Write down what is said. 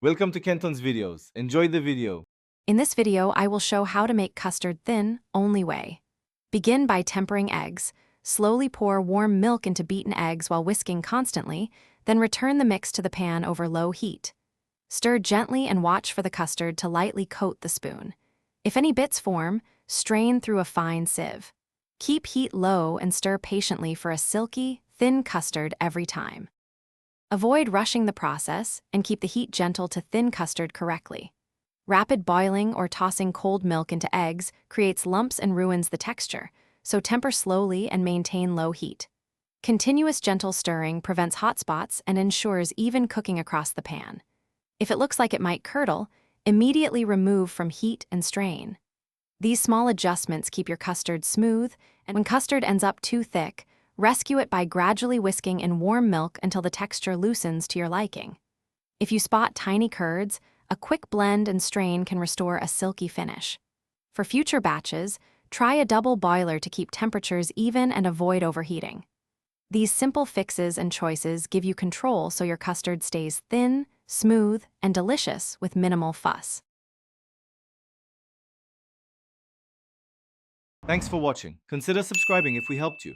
Welcome to Kenton's videos. Enjoy the video. In this video, I will show how to make custard thin, only way. Begin by tempering eggs. Slowly pour warm milk into beaten eggs while whisking constantly, then return the mix to the pan over low heat. Stir gently and watch for the custard to lightly coat the spoon. If any bits form, strain through a fine sieve. Keep heat low and stir patiently for a silky, thin custard every time. Avoid rushing the process and keep the heat gentle to thin custard correctly. Rapid boiling or tossing cold milk into eggs creates lumps and ruins the texture, so temper slowly and maintain low heat. Continuous gentle stirring prevents hot spots and ensures even cooking across the pan. If it looks like it might curdle, immediately remove from heat and strain. These small adjustments keep your custard smooth, and when custard ends up too thick, rescue it by gradually whisking in warm milk until the texture loosens to your liking. If you spot tiny curds, a quick blend and strain can restore a silky finish. For future batches, try a double boiler to keep temperatures even and avoid overheating. These simple fixes and choices give you control so your custard stays thin, smooth, and delicious with minimal fuss. Thanks for watching. Consider subscribing if we helped you.